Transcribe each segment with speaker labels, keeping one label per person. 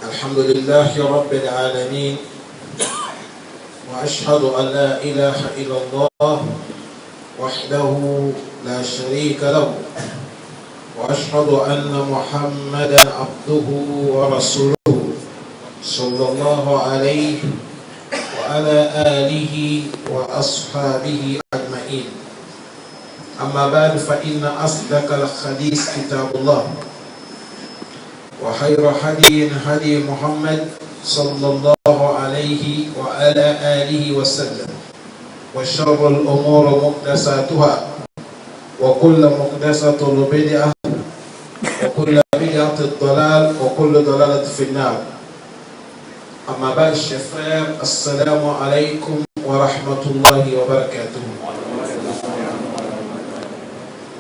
Speaker 1: الحمد لله رب العالمين وأشهد أن لا إله إلا الله وحده لا شريك له وأشهد أن محمدا عبده ورسوله صلى الله عليه وعلى آله وأصحابه أجمعين. أما بعد فإن أصدق الحديث كتاب الله وخير هدي هدي محمد صلى الله عليه وعلى آله وسلم وشر الأمور محدثاتها وكل محدثة بدعة وكل بدعة ضلال وكل ضلالة في النار. أما بعد الشفاء السلام عليكم ورحمة الله وبركاته.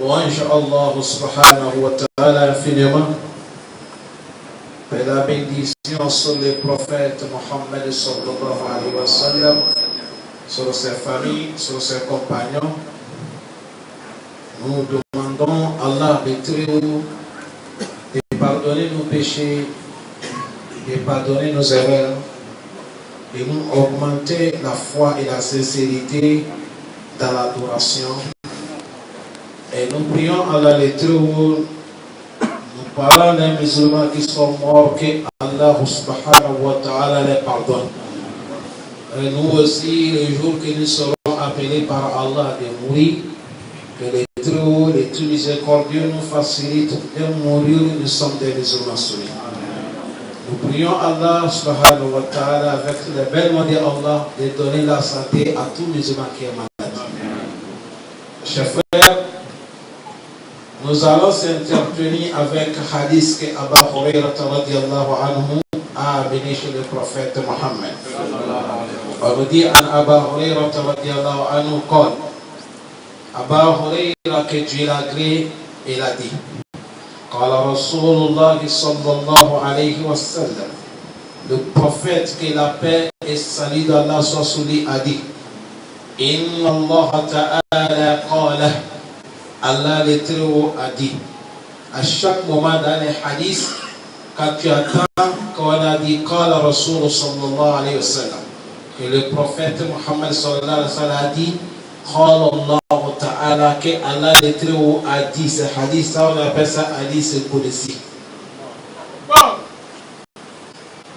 Speaker 1: وإن شاء الله سبحانه وتعالى infiniment et la bénédiction sur le prophète Mohammed sallallahu alayhi wa sallam, sur ses familles, sur ses compagnons. Nous demandons à Allah de Très-Haut de pardonner nos péchés, de pardonner nos erreurs, de nous augmenter la foi et la sincérité dans l'adoration. Et nous prions à Allah de Très-Haut, nous parlons des musulmans qui sont morts, que Allah subhanahu wa ta'ala les pardonne. Et nous aussi, les jours que nous serons appelés par Allah de mourir, que les Très-Haut, les tout miséricordieux nous facilitent de mourir, nous sommes des musulmans soumis. Nous prions Allah subhanahu wa ta'ala avec les belles mots d'Allah de donner la santé à tout musulman qui est malade. Chers frères, nous allons s'entretenir avec un hadith que Abu Hurairah radiyallahu anhu a amené chez le prophète Mohammed. On nous dit à Abu Hurairah radiyallahu anhu قال Abu Hurairah que Dieu l'agrée, il a dit قال رسول الله صلى الله عليه وسلم, le prophète que la paix et salut d'Allah soit sur lui a dit Inna Allah ta'ala qala, Allah le Très-Haut a dit. À chaque moment dans les hadiths, quand tu attends qu'on a dit Qala Rasul sallallahu alayhi wa sallam, que le prophète Muhammad sallallahu alayhi wa sallam a dit Qala Allah ta'ala, que Allah le Très-Haut a dit. Ce hadith, ça on appelle ça hadith Qudsi.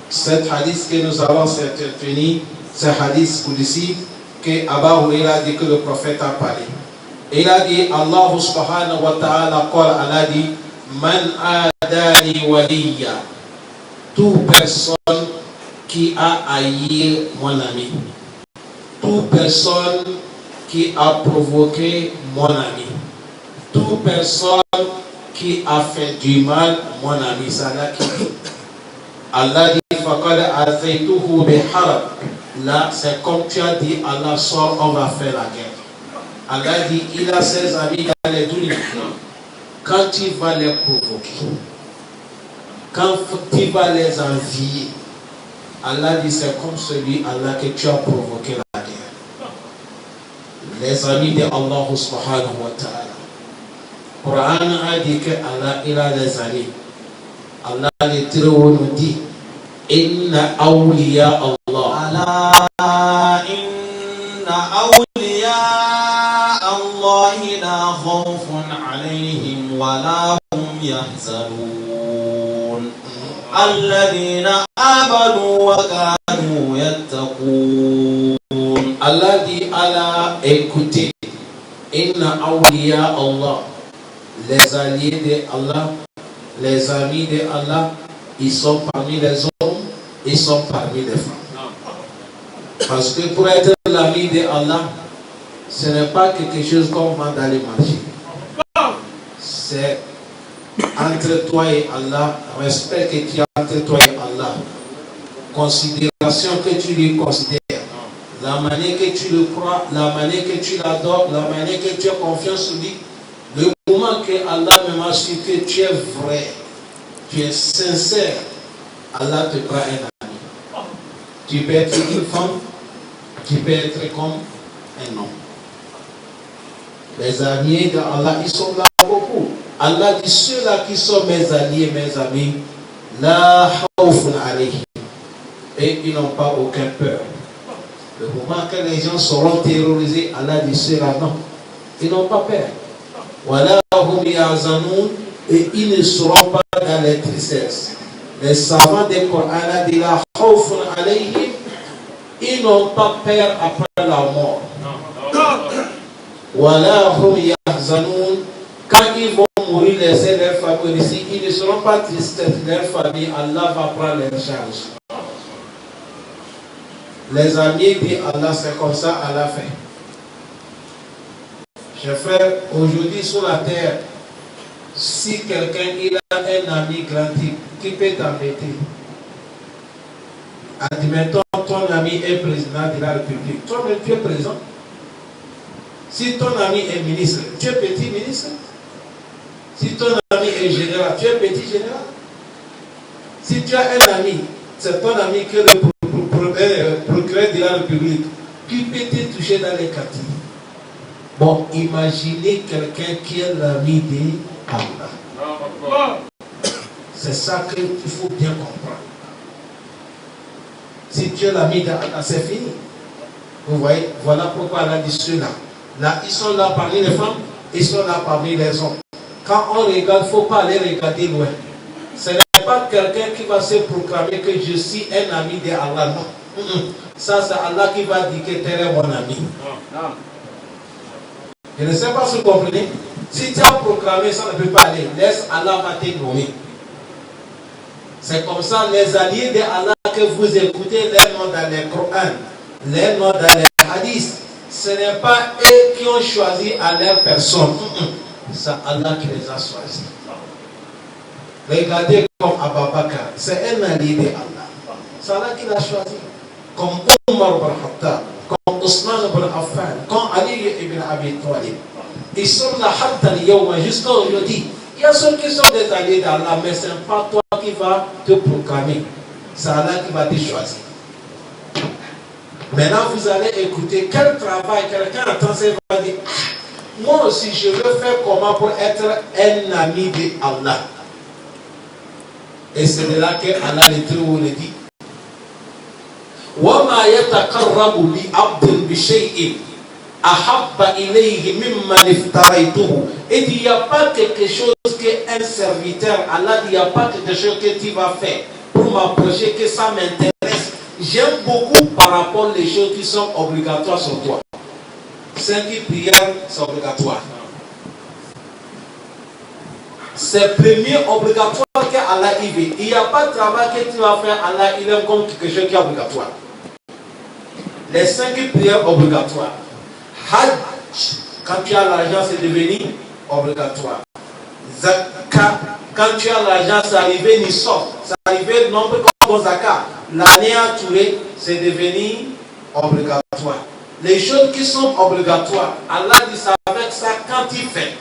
Speaker 1: Cet hadith que nous allons s'entretenir, c'est hadith Qudsi que Abu Hurairah a dit que le prophète a parlé. Il a dit, Allah subhanahu wa ta'ala, Allah dit, Man adani waliya, toute personne qui a haï mon ami, toute personne qui a provoqué mon ami, toute personne qui a fait du mal mon ami, ça l'a qui dit. Allah dit, faqad azaytuhu biharab. Là, c'est comme tu as dit, Allah sort, on va faire la guerre. Allah dit, il a ses amis dans les dunya. Quand tu vas les provoquer, quand tu vas les envier, Allah dit, c'est comme celui Allah que tu as provoqué la guerre. Les amis de Allah subhanahu wa ta'ala. Coran a dit que Allah, il a des amis. Allah le Très-Haut nous dit, Inna awliya Allah.
Speaker 2: Allah, inna awliya الله لا خوف عليهم ولا هم يحزنون الذين آمنوا وكانوا يتقون.
Speaker 1: Allah dit Allah, écoutez, Inna awliya Allah, les alliés de Allah, les amis de Allah, ils sont parmi les hommes, ils sont parmi les femmes. Parce que pour être l'ami de Allah, ce n'est pas quelque chose qu'on vend dans les marchés. C'est entre toi et Allah, respect que tu as entre toi et Allah, considération que tu lui considères, la manière que tu le crois, la manière que tu l'adores, la manière que tu as confiance en lui. Le moment que Allah me marche que tu es vrai, tu es sincère, Allah te prend un ami. Tu peux être une femme, tu peux être comme un homme. Les alliés d'Allah, ils sont là beaucoup. Allah dit, ceux-là qui sont mes alliés, mes amis, La khawfun alayhim. Et ils n'ont pas aucun peur. Le moment que les gens seront terrorisés, Allah dit cela, non. Ils n'ont pas peur. Wala hum yahzanun. Et ils ne seront pas dans les tristesses. Les savants des Coran disent la khawfun alayhim. Ils n'ont pas peur après la mort. Wala hum yahzanun. Quand ils vont mourir, laisser leur famille ici, ils ne seront pas tristes. Leur famille, Allah va prendre leur charge. Les amis disent Allah, c'est comme ça, Allah fait. Chers frères, aujourd'hui sur la terre, si quelqu'un il a un ami grand type qui peut t'embêter, admettons ton ami est président de la République, toi-même tu es président. Si ton ami est ministre, tu es petit ministre. Si ton ami est général, tu es petit général. Si tu as un ami, c'est ton ami qui est le procureur de la République, qui peut te toucher dans les quartiers. Bon, imaginez quelqu'un qui est l'ami d'Allah. C'est ça qu'il faut bien comprendre. Si tu es l'ami d'Allah, c'est fini. Vous voyez, voilà pourquoi Allah dit cela. Là, ils sont là parmi les femmes, ils sont là parmi les hommes. Quand on regarde, il ne faut pas aller regarder loin. Ce n'est pas quelqu'un qui va se proclamer que je suis un ami d'Allah. Non. Ça, c'est Allah qui va dire que tu es mon ami. Je ne sais pas si vous comprenez. Si tu as proclamé, ça ne peut pas aller. Laisse Allah va te nommer. C'est comme ça, les alliés d'Allah que vous écoutez, les noms dans les Coran, les noms dans les hadiths, ce n'est pas eux qui ont choisi à leur personne. C'est Allah qui les a choisis. Regardez comme Abu Bakr, c'est un allié d'Allah. C'est Allah qui l'a choisi. Comme Omar ibn Khattab, comme Ousmane ibn Affan, comme Ali ibn Abi Talib. Ils sont là jusqu'à aujourd'hui. Il y a ceux qui sont des alliés d'Allah, mais ce n'est pas toi qui vas te proclamer. C'est Allah qui va te choisir. Maintenant, vous allez écouter quel travail quelqu'un attend, va dire. Moi aussi, je veux faire comment pour être un ami d'Allah. Et c'est de là que Allah le dit. وَمَا يَتَقَرَّبُ لِعَبْدٍ بِشَيْءٍ أَحَبَّ إِلَيْهِ مِمَّنِ افْتَرَيْتُهُ. Et il n'y a pas quelque chose qu'un serviteur, Allah dit, il n'y a pas quelque chose que tu vas faire pour m'approcher, que ça m'intéresse. J'aime beaucoup par rapport aux choses qui sont obligatoires sur toi. 5 prières, c'est obligatoire. C'est premier obligatoire qu'Allah y veut. Il n'y a pas de travail que tu vas faire, Allah il aime comme quelque chose qui est obligatoire. Les 5 prières obligatoires. Hajj, quand tu as l'argent, c'est devenu obligatoire. Zakat, quand tu as l'argent, c'est arrivé Nisab, c'est arrivé nombre comme Zakat. L'année à Touré, c'est devenu obligatoire. Les choses qui sont obligatoires, Allah dit ça avec ça quand il fait.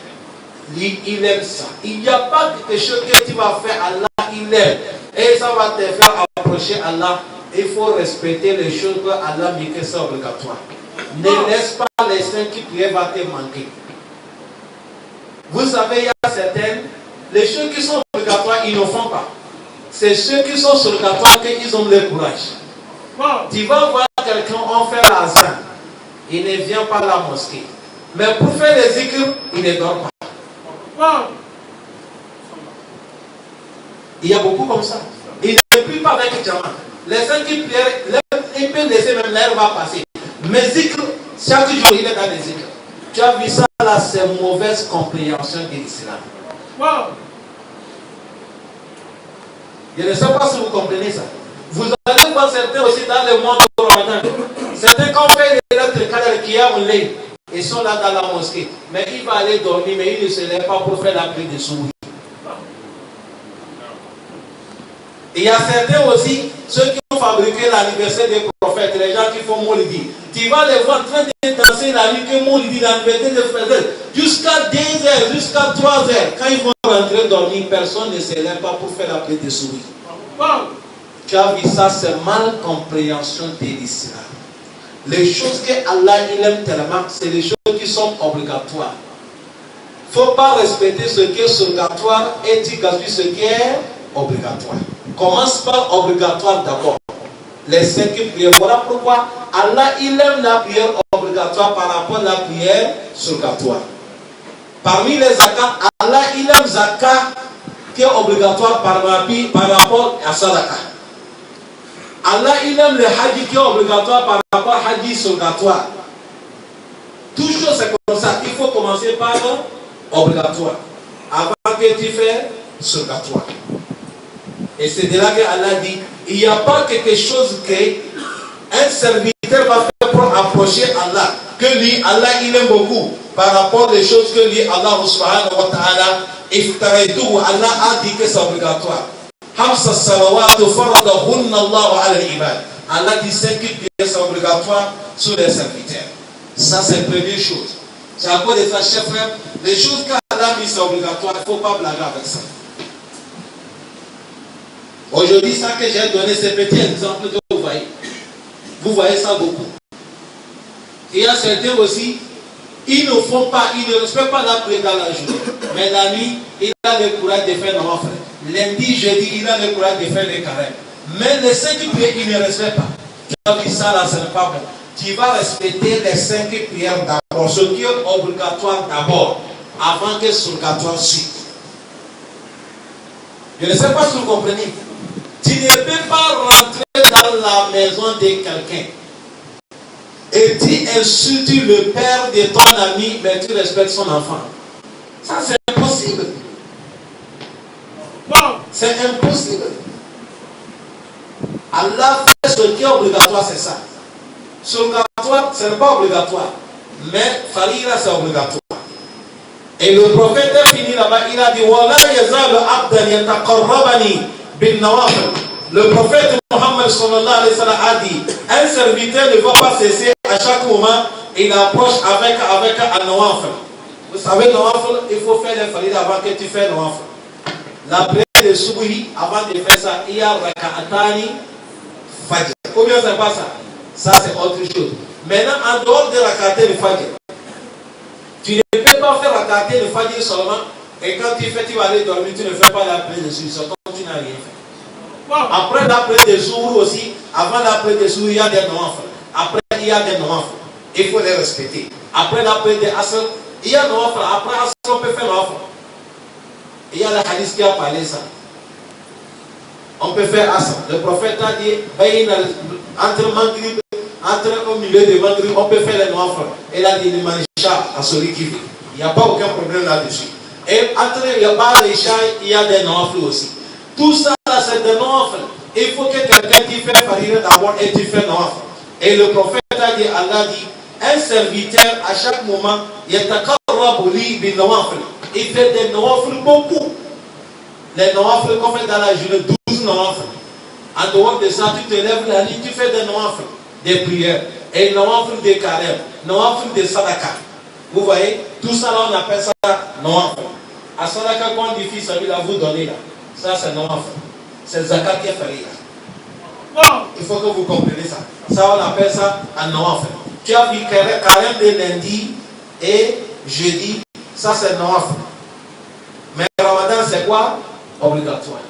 Speaker 1: Il aime ça. Il n'y a pas quelque chose que tu vas faire, Allah il aime. Et ça va te faire approcher Allah. Il faut respecter les choses que Allah dit que c'est obligatoire. Ne laisse pas les 5 prières va te manquer. Vous savez, il y a certaines, les choses qui sont obligatoires, ils ne font pas. C'est ceux qui sont obligatoires qu'ils ont le courage. Tu vas voir quelqu'un, on fait l'azan. Il ne vient pas à la mosquée. Mais pour faire les zikr, il ne dort pas. Il y a beaucoup comme ça. Il ne prie pas avec Jama. Les 5 prières, il peut laisser même l'air va passer. Mais zikr, chaque jour il est dans les zikr. Tu as vu ça là, c'est mauvaise compréhension de l'islam. Je ne sais pas si vous comprenez ça. Vous allez voir certains aussi dans le monde du Ramadan. Certains quand on fait les lettres qui a lait, ils sont là dans la mosquée. Mais il va aller dormir, mais il ne se lève pas pour faire la prière de souris. Il y a certains aussi, ceux qui ont fabriqué l'anniversaire des prophètes, les gens qui font Moulidi. Tu vas les voir en train de danser la nuit que Moulidi, l'anniversaire des frères, jusqu'à 2 heures, jusqu'à 3 heures. Quand ils vont rentrer dormir, personne ne se lève pas pour faire la prière de souris. Tu as vu ça, c'est mal compréhension de l'islam. Les choses que Allah il aime tellement, c'est les choses qui sont obligatoires. Il ne faut pas respecter ce qui est obligatoire et tu gaspilles ce qui est obligatoire. commence par obligatoire d'abord. Les 5 prières. Voilà pourquoi Allah il aime la prière obligatoire par rapport à la prière surrogatoire. Parmi les zakats, Allah il aime zakat qui est obligatoire par rapport à sadaka. Allah il aime le hadith qui est obligatoire par rapport à hadith surrogatoire. Toujours c'est comme ça. Il faut commencer par obligatoire avant que tu fasses surrogatoire. Et c'est de là que Allah dit, il n'y a pas quelque chose qu'un serviteur va faire pour approcher Allah, que lui, Allah, il aime beaucoup, par rapport aux choses que lui, Allah subhanahu wa ta'ala, Allah a dit que c'est obligatoire. Allah dit 5 prières c'est obligatoire sur les serviteurs. Ça, c'est la première chose. C'est à cause de ça, chers frères, les choses qu'Allah dit c'est obligatoire, il ne faut pas blaguer avec ça. Aujourd'hui, ça que j'ai donné, c'est petit exemple que vous voyez. Vous voyez ça beaucoup. Il y a certains aussi, ils ne font pas, ils ne respectent pas la prière dans la journée. Mais la nuit, il a le courage de faire nos frères. Lundi, jeudi, il a le courage de faire les carêmes. Mais les 5 prières, il ne respecte pas. Tu as dit ça là, ce n'est pas bon. Tu vas respecter les 5 prières d'abord, ce qui est obligatoire d'abord, avant que surrogatoire suive. Je ne sais pas si vous comprenez. Tu ne peux pas rentrer dans la maison de quelqu'un et tu insultes le père de ton ami, mais tu respectes son enfant. Ça, c'est impossible. C'est impossible. Allah fait ce qui est obligatoire, c'est ça. Surrogatoire, ce n'est pas obligatoire. Mais farira, c'est obligatoire. Et le prophète a fini là-bas, il a dit Wala yazal abdan yataqarrabani bin nawafil. Le prophète Mohammed sallallahu alayhi wa sallam a dit un serviteur ne va pas cesser à chaque moment, il approche avec un nawafil. Vous savez, nawafil, il faut faire les farida avant que tu fasses nawafil. La prière de Subhi, avant de faire ça, il y a raka'atani fajr. Combien c'est pas ça? Ça c'est autre chose. Maintenant, en dehors de raka'atani fajr, tu ne peux pas faire raka'atani fajr seulement, et quand tu fais, tu vas aller dormir, tu ne fais pas la prière de Subhi, c'est comme tu n'as rien fait. Après la prière de Zuhr aussi, avant la prière de Zuhr, il y a des nawafil. Après, il y a des nawafil. Il faut les respecter. Après la prière de Asr, il y a nawafil. Après Asr, on peut faire nawafil. Il y a le hadith qui a parlé ça. On peut faire Asr. Le prophète a dit, entre Maghrib, au milieu de Maghrib, on peut faire les nawafil. Il a dit, le manisha à celui qui vit. Il n'y a pas aucun problème là-dessus. Et entre les Isha, il y a des nawafil aussi. Tout ça, c'est des nawafil. Il faut que quelqu'un qui fait farira d'abord et tu fais nawafil. Et le prophète a dit, Allah dit, un serviteur à chaque moment, il fait des nawafil beaucoup. Les nawafil qu'on fait dans la journée, 12 nawafil. En dehors de ça, tu te lèves la nuit, tu fais des nawafil, des prières. Et nawafil des carêmes, nawafil des sadaka. Vous voyez, tout ça là, on appelle ça nawafil. À sadaka, quand on dit fils, ça veut vous donner là. Ça, c'est nawafil. C'est zakat qui est farira. Il faut que vous compreniez ça. Ça, on appelle ça un nawafil. Tu as vu carême de lundi et jeudi, ça c'est nawafil. Mais Ramadan, c'est quoi? Obligatoire.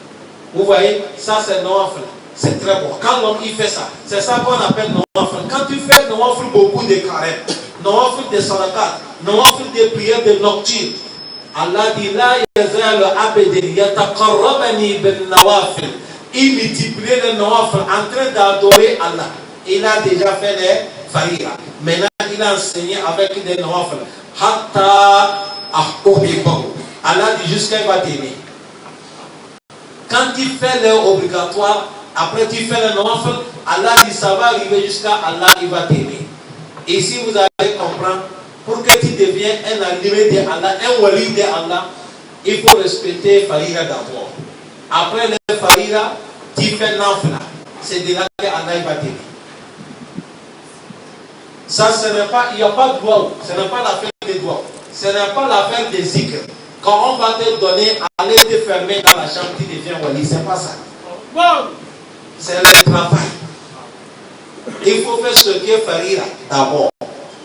Speaker 1: Vous voyez, ça c'est nawafil. C'est très bon. Quand l'homme il fait ça, c'est ça qu'on appelle nawafil. Quand tu fais nawafil beaucoup de carême, nawafil de sadakat, nawafil de prières de nocturne, Allah dit la yazal abdi yataqarrabani bin nawafil. Il multiplie les nawafil en train d'adorer Allah. Il a déjà fait les farira. Maintenant, il a enseigné avec des nawafil. Hatta ahkohibahu. Allah dit jusqu'à il va t'aimer. Quand tu fais les obligatoires, après tu fais les nawafil, Allah dit ça va arriver jusqu'à Allah, il va t'aimer. Et si vous allez comprendre, pour que tu deviennes un animé de Allah, un wali de Allah, il faut respecter farira d'abord. Après les farira, tu fais nafla. C'est de là que Allah va t'aimer. Ça, ce n'est pas, il n'y a pas de droit, ce n'est pas l'affaire des droits, ce n'est pas l'affaire des zikr. Quand on va te donner, aller te fermer dans la chambre, tu deviens wali, c'est pas ça. C'est le travail. Il faut faire ce qui est farira d'abord.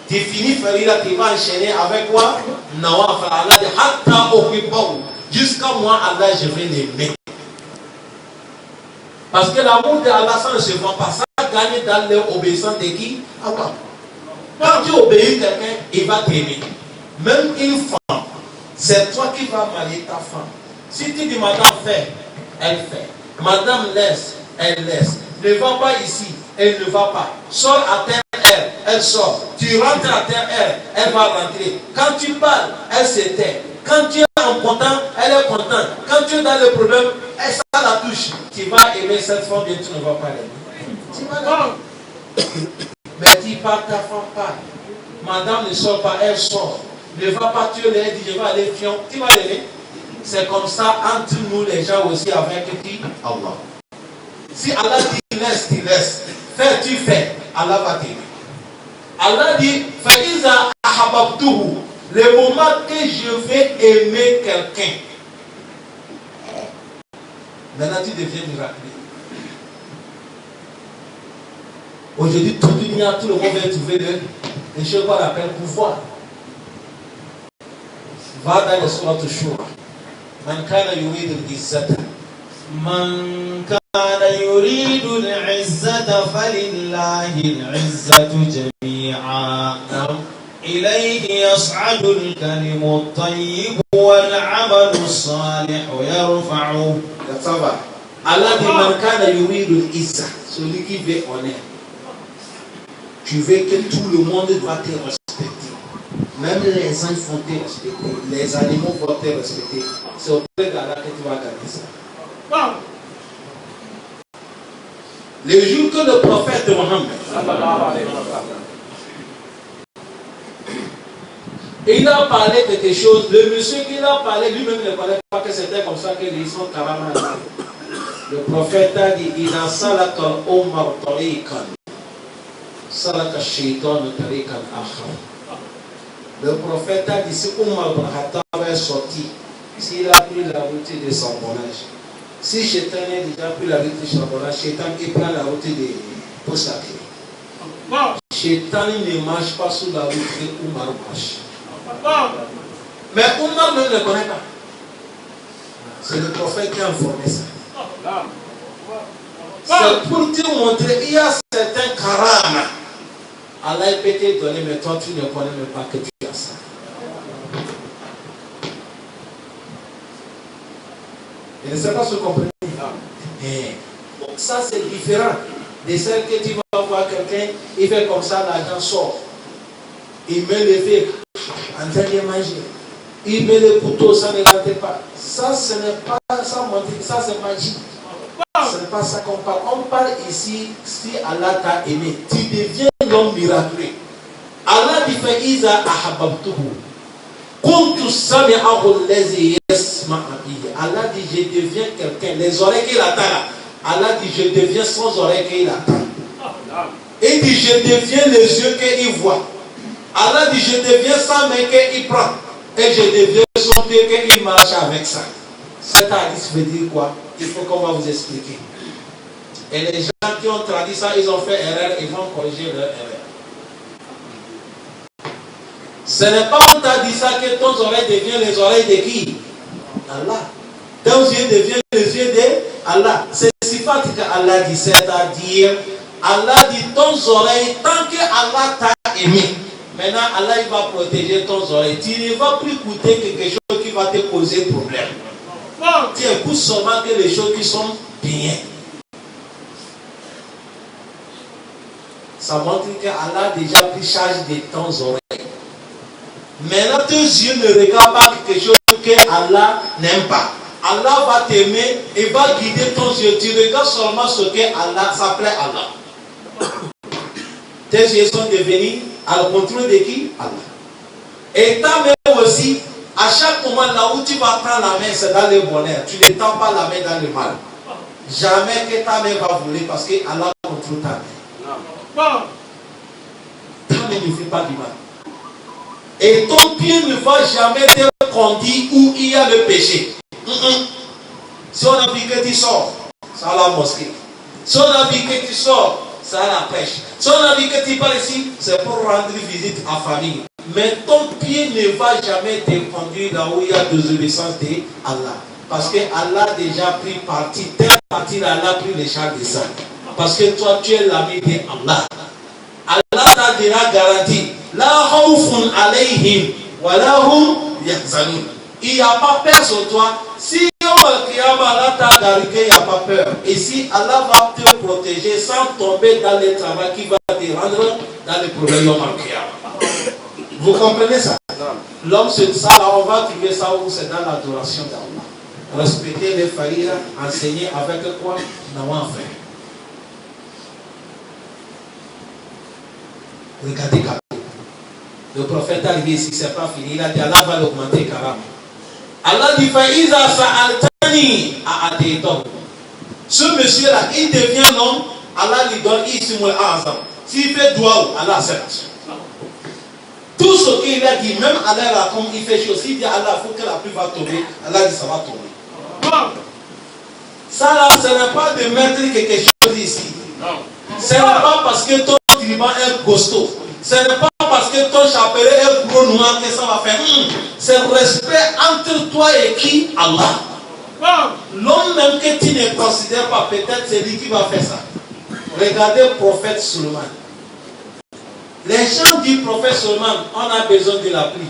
Speaker 1: Tu finis farira, tu vas enchaîner avec quoi? Nawafil. Allah dit hatta uhibbahu. Jusqu'à moi, Allah, je vais l'aimer. Parce que l'amour d'Allah, ça ne se vend pas. Ça gagne dans l'obéissance de qui? Allah. Quand tu obéis quelqu'un, il va t'aimer. Même une femme, c'est toi qui vas marier ta femme. Si tu dis madame fait, elle fait. Madame laisse, elle laisse. Ne va pas ici, elle ne va pas. Sors à terre, elle sort. Tu rentres à terre, elle va rentrer. Quand tu parles, elle se tait. Quand tu es en content, elle est contente. Quand tu es dans le problème, elle ça la touche. Tu vas aimer cette femme, bien tu ne vas pas l'aimer. Tu vas l'aimer. Mais tu parles, ta femme parle. Madame ne sort pas, elle sort. Ne va pas tuer les, elle dit je vais aller fion. Tu vas l'aimer. C'est comme ça entre nous les gens aussi avec qui? Allah. Si Allah dit laisse, tu laisses. Fais, tu fais. Allah va t'aimer. Allah dit Faïza ahababtuhu. Le moment que je vais aimer quelqu'un, maintenant tu deviens miraculeux. Aujourd'hui, tout le monde va trouver des choses qu'on appelle pouvoir. Va dans le surat al-Shura. Man kana yuridu al-izzata.
Speaker 2: Man kana yuridu al-izzata falillahi al-izzatu jami'a. إليه يصعد الكلم الطيب والعمل الصالح يرفعه.
Speaker 1: Allah dit man kana yuridu al-izza, celui qui veut honneur. Tu veux que tout le monde va te respecter. Même les gens vont te respecter. Les animaux vont te respecter. C'est auprès d'Allah que tu vas gagner ça. Le jour que le prophète Mohammed il a parlé de quelque chose, le monsieur qui a parlé lui-même ne parlait pas que c'était comme ça que les sont carrément. Le prophète a dit il a salaka al-umar tariqan salaka shaitan tariqan akhar. Le prophète a dit si Omar ibn Khattab est sorti, s'il a pris la route de charbonnage, si Shaitan a déjà pris la route de charbonnage, Shaitan qui prend la route de Poussakri. Shaitan ne marche pas sous la route que Omar marche. Mais Omar ne le connaît pas. C'est le prophète qui a informé ça. C'est pour te montrer il y a certains karama. Allah peut te donner, mais toi tu ne connais même pas que tu as ça. Je ne sais pas si vous comprenez. Donc ça c'est différent de celle que tu vas voir quelqu'un, il fait comme ça, l'argent sort. Il met le feu en train de manger. Il met le couteau, ça ne rentre pas. Ça, ce n'est pas ça, ça c'est magie. Ce n'est pas ça qu'on parle. On parle ici, si Allah t'a aimé, tu deviens l'homme miraculeux. Allah dit Faïza ahababtuhu. Kuntu sami'ahu allazi yasma'a bihi. Allah dit je deviens quelqu'un. Les oreilles qu'il attend là. Allah dit je deviens sans oreilles qu'il attend. Il dit je deviens les yeux qu'il voit. Allah dit je deviens sa main qu'il prend. Et je deviens son pied qu'il marche avec ça. Cet hadith veut dire quoi? Il faut qu'on va vous expliquer. Et les gens qui ont traduit ça, ils ont fait erreur, ils vont corriger leur erreur. Ce n'est pas on t'a dit ça que ton oreille devient les oreilles de qui? Allah. Tes yeux deviennent les yeux de Allah. C'est sifat que Allah dit, c'est-à-dire, Allah dit ton oreille, tant que Allah t'a aimé, maintenant Allah il va protéger ton oreille. Tu ne vas plus écouter quelque chose qui va te poser problème. Tu écoutes seulement que les choses qui sont bien. Ça montre que Allah a déjà pris charge de ton oreille. Maintenant, tes yeux ne regardent pas quelque chose que Allah n'aime pas. Allah va t'aimer et va guider ton yeux. Tu regardes seulement ce que Allah, ça plaît à Allah. Tes yeux sont devenus à le contrôle de qui? Allah. Et ta main aussi, à chaque moment là où tu vas prendre la main, c'est dans le bonheur. Tu ne tends pas la main dans le mal. Jamais que ta main va voler parce que Allah contrôle ta main. Ta main ne fait pas du mal. Et ton pied ne va jamais te conduire où il y a le péché. Si on a vu que tu sors, ça a la mosquée. Si on a vu que tu sors, ça a la pêche. Si on a vu que tu pars ici, c'est pour rendre visite à famille. Mais ton pied ne va jamais te conduire là où il y a désobéissance d'Allah. Parce que Allah a déjà pris parti. Telle partie là, Allah a pris les charges de ça. Parce que toi, tu es l'ami d'Allah. Allah t'a déjà garanti. La khawfun alayhim wa lahum yahzanun. Il n'y a pas peur sur toi. Si Allah t'a garanti, il n'y a pas peur. Et si Allah va te protéger sans tomber dans les travaux qui va te rendre dans les problèmes Yom Kiyama. Vous comprenez ça? L'homme, c'est ça, là, on va trouver ça où c'est dans l'adoration d'Allah. Respecter les faillites, enseigner avec quoi? N'avons fait. Regardez Karam. Le prophète a dit ici, c'est pas fini. Il a dit Allah va l'augmenter Karam. Allah dit Faïza Sa'altani à Adéton. Ce monsieur-là, il devient l'homme, Allah lui donne Ismul Azam. S'il fait doigt, Allah accepte. Tout ce qu'il a dit, même Allah, comme il fait chose, il dit Allah, il faut que la pluie va tomber. Allah dit ça va tomber. Ça là, ce n'est pas de mettre quelque chose ici. Ce n'est pas parce que ton turban est costaud. Ce n'est pas parce que ton chapelet est gros noir que ça va faire. C'est le respect entre toi et qui? Allah. L'homme même que tu ne considères pas, peut-être c'est lui qui va faire ça. Regardez le prophète Suleiman. Les gens du prophète Suleiman, on a besoin de la pluie.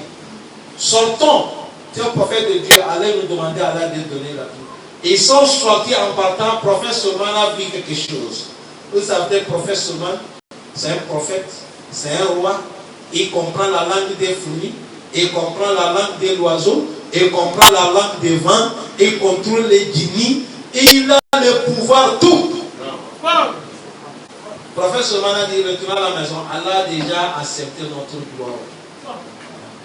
Speaker 1: Sortons, tu es le prophète de Dieu, allez nous demander à Allah de donner la pluie. Ils sont sortis en partant, le prophète Suleiman a vu quelque chose. Vous savez, le prophète Suleiman, c'est un prophète, c'est un roi. Il comprend la langue des fruits, il comprend la langue des oiseaux, il comprend la langue des vents, il contrôle les djinnis, et il a le pouvoir tout. Le prophète Suleiman a dit, retournez à la maison, Allah a déjà accepté notre gloire.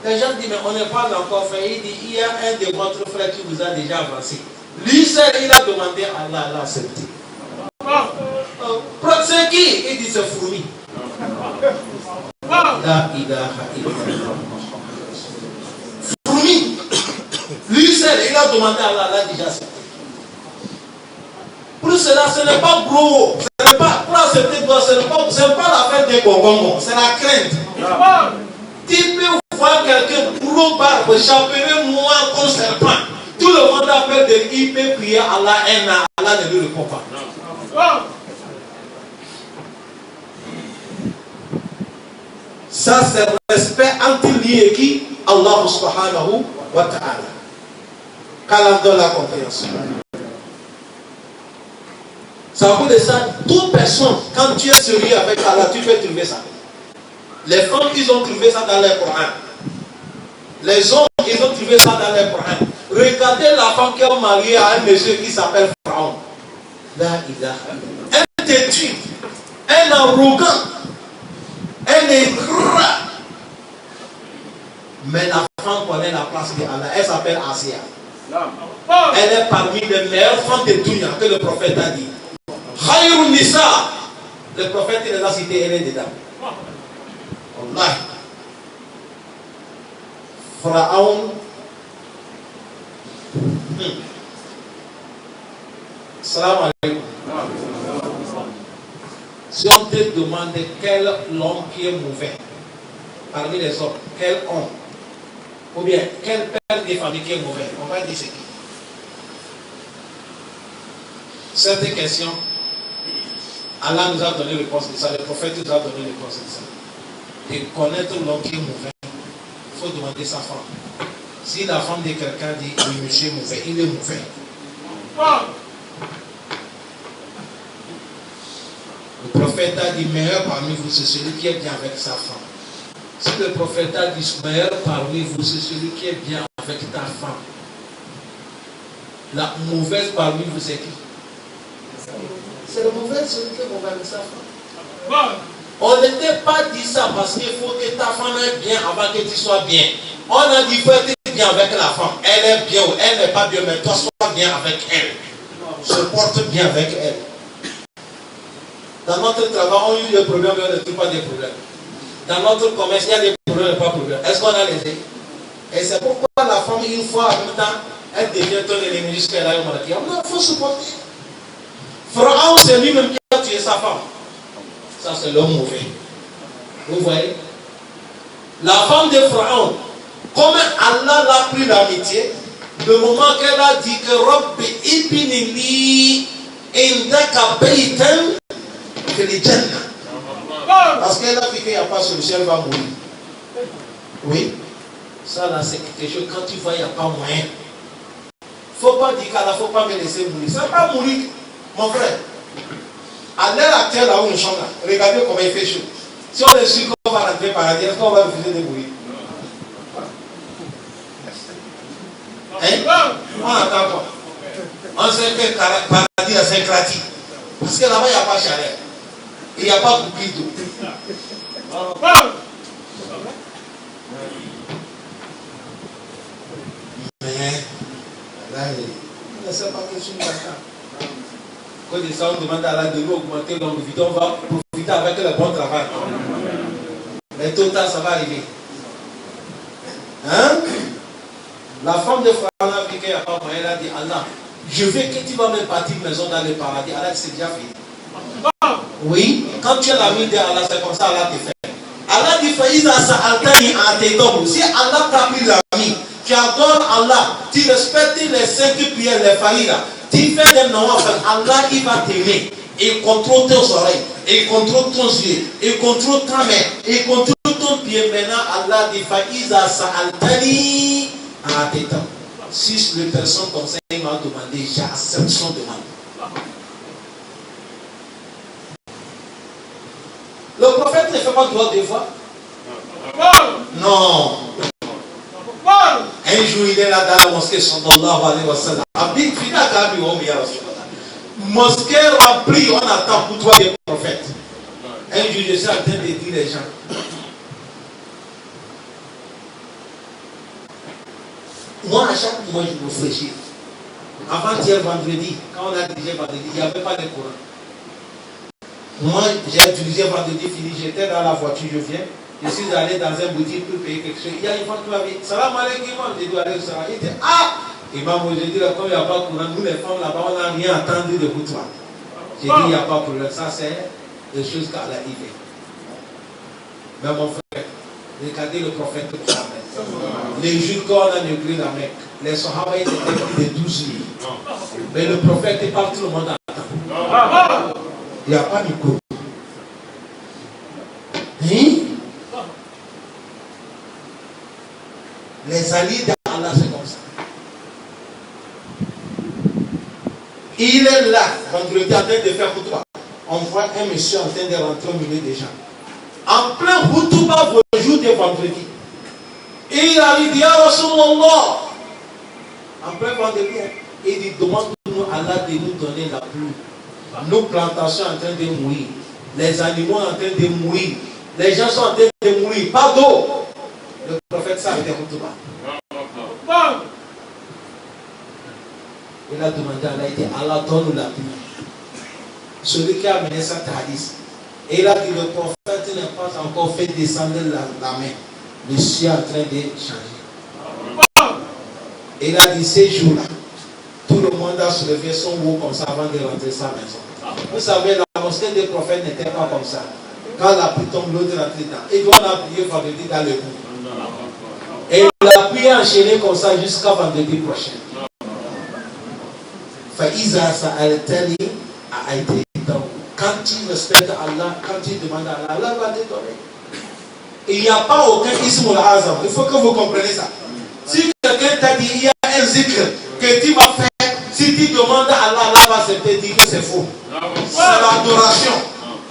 Speaker 1: Les gens disent, mais on n'est pas encore fait. Il dit, il y a un de votre frère qui vous a déjà avancé. Lui seul, il a demandé à Allah, Allah a accepté. C'est qui? Il dit, c'est fourmi. La ilaha illallah. Fourmi. Lui seul, il a demandé à Allah, Allah a déjà accepté. Pour cela, ce n'est pas gros. Ce n'est pas, pour accepter toi, ce n'est pas l'affaire des bonbons, c'est la crainte. Tu peux voir quelqu'un gros barbe, chapelet noir comme serpent. Tout le monde a peur de lui, il peut prier Allah, Allah ne lui répond pas. Ça, c'est le respect entre lui et qui? Allah subhanahu wa ta'ala. Qu'Allah donne la compréhension. Ça veut dire ça, toute personne, quand tu es sérieux avec Allah, tu peux trouver ça. Les femmes, ils ont trouvé ça dans le Coran. Les hommes, ils ont trouvé ça dans le Coran. Regardez la femme qui est mariée à un monsieur qui s'appelle Pharaon. La ilaha. Un têtu, un arrogant, un ingrat. Mais la femme connaît la place de Allah. Elle s'appelle Asia. Elle est parmi les meilleures femmes de Dunya que le prophète a dit. Khayrun Nisa. Le prophète il a cité, elle est dedans. Allah. Pharaon. Salam alaikum. Si on te demande quel homme qui est mauvais parmi les hommes, quel homme, ou bien quel père de famille qui est mauvais, on va dire c'est qui? Cette question, Allah nous a donné réponse de ça, le prophète nous a donné réponse de ça. Et connaître l'homme qui est mauvais, il faut demander sa femme. Si la femme de quelqu'un dit oui, monsieur est mauvais, il est mauvais. Le prophète a dit meilleur parmi vous, c'est celui qui est bien avec sa femme. Si le prophète a dit meilleur parmi vous, c'est celui qui est bien avec ta femme. La mauvaise parmi vous, c'est qui? C'est le mauvais, celui qui est mauvais avec sa femme. On n'était pas dit ça parce qu'il faut que ta femme est bien avant que tu sois bien. On a dit qu'il faut être bien avec la femme. Elle est bien ou elle n'est pas bien, mais toi sois bien avec elle. Se porte bien avec elle. Dans notre travail, on a eu des problèmes, mais on ne trouve pas des problèmes. Dans notre commerce, il y a des problèmes, pas de problèmes. Est-ce qu'on a les aides? Et c'est pourquoi la femme, une fois en même temps, elle devient ton ennemi jusqu'à là où on a dit, il faut supporter. Pharaon, c'est lui-même qui a tué sa femme. Ça, c'est l'homme mauvais. Vous voyez? La femme de Pharaon, comme Allah l'a pris l'amitié, Le moment qu'elle a dit que Rabbi ibni li indaka baytan fil Jannah. Parce qu'elle a dit qu'il n'y a pas de solution, elle va mourir. Oui. Ça là, c'est quelque chose, quand tu vois, il n'y a pas moyen. Il ne faut pas dire qu'il ne faut pas me laisser mourir. Ça ne va pas mourir, mon frère. À l'heure actuelle, là où nous sommes là, regardez comment il fait chaud. Si on est sûr qu'on va rentrer par paradis, est-ce qu'on va refuser de mourir? Hein? On attend quoi? On sait que paradis à Saint-Claty. Parce que là-bas, il n'y a pas de chaleur. Il n'y a pas beaucoup d'eau. Mais là, il ne sait pas que je suis d'accord. Quand on demande à la de nous augmenter l'envie, on va profiter avec le bon travail. Mais tout le temps, ça va arriver. Hein? La femme de Pharaon a dit qu'il n'y a pas moyen. Elle a dit, Allah, je veux que tu vas me bâtir une maison dans le paradis. Allah, c'est déjà fini. Oui, quand tu es l'ami d'Allah, c'est comme ça Allah te fait. Allah dit, si Allah t'a pris l'ami, tu adores Allah, tu respectes les 5 prières, les faillites, tu fais des noms, Allah il va t'aimer. Il contrôle tes oreilles, il contrôle ton yeux, il contrôle ta main, il contrôle ton pied. Maintenant, Allah dit, si les personnes comme ça m'a demandé, j'accepte son demande. Le prophète ne fait pas droit des fois. Non. Un jour, il est là dans la mosquée, sallallahu alayhi wa sallam. Mosquée remplie, on attend pour toi des prophètes. Un jour, je suis en train de dire les gens. Moi, à chaque moment, je me réfléchis. Avant-hier, vendredi, quand on a dirigé vendredi, il n'y avait pas de courant. Moi, j'ai utilisé vendredi fini, j'étais dans la voiture, je viens. Je suis allé dans un boutique pour payer quelque chose. Il y a une femme qui m'a dit, salam alaikum, j'ai dit, allez, salam. Il dit, ah! Imam, j'ai dit, comme il n'y a pas de courant, nous les femmes là-bas, on n'a rien entendu de vous toi. J'ai dit, il n'y a pas de problème. Ça, c'est des choses qu'Allah a fait. Mais mon frère, regardez le prophète Mohammed. Les jours qu'on a inauguré la Mecque, les Sahaba étaient plus de 12 000. Mais le prophèt est parti, tout le monde attend. Il n'y a pas de micro. Hein? Les alliés d'Allah, c'est comme ça. Il est là, vendredi, en train de faire Khoutuba. On voit un monsieur en train de rentrer au milieu des gens. En plein Khoutuba, vos jours de vendredi. Et il arrive, dit, ah, Rasulallah. En plein vendredi, il dit, demande-nous Allah de nous donner la pluie. Nos plantations sont en train de mourir. Les animaux sont en train de mourir. Les gens sont en train de mourir. Pas d'eau. Le prophète s'arrête à Khoutuba. Il a demandé à Allah, il dit, Allah donne la pluie. Celui qui a amené cet hadith. Et il a dit, le prophète n'a pas encore fait descendre la main. Le ciel est en train de changer. Et il a dit, ces jours-là, tout le monde a soulevé son haut comme ça avant de rentrer sa maison. Vous savez, la mosquée des prophètes n'était pas comme ça. Quand la pluie tombe, l'autre rentre dedans. Et on a prié vendredi dans le bout. Et la pluie a enchaîné comme ça jusqu'à vendredi prochain. Quand tu respectes Allah, quand tu demandes à Allah, Allah va te donner. Il n'y a pas aucun ism al-azam. Il faut que vous compreniez ça. Si quelqu'un t'a dit, il y a un zikr que tu vas faire, si tu demandes à Allah, Allah va te dire que c'est faux. C'est l'adoration.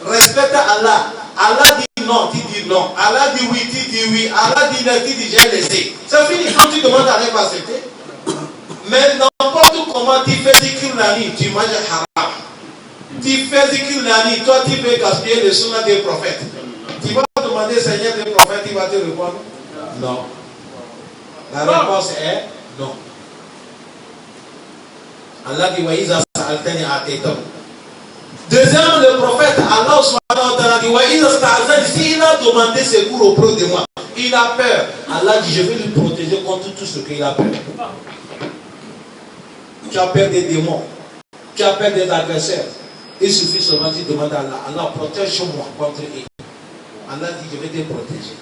Speaker 1: Respecte Allah. Allah dit non, tu dis non. Allah dit oui, tu dis oui. Allah dit non, tu dis j'ai laissé. C'est fini. Quand tu demandes à Allah, il va accepter. Mais n'importe comment tu fais zikr la nuit, tu manges haram. Tu fais zikr la nuit, toi tu peux gaspiller le sunnah des prophètes. Tu vas demander Seigneur des prophètes, il va te répondre non. La réponse est non. Allah dit Waïza sa'altani ataytum. Deuxième, le prophète Allah subhanahu wa ta'ala dit Waïza sa'altani, s'il a demandé secours auprès de moi, il a peur. Allah dit je vais lui protéger contre tout ce qu'il a peur. Tu as peur des démons, tu as peur des agresseurs. Il suffit seulement de demander à Allah, Allah protège-moi contre eux. Allah dit je vais te protéger.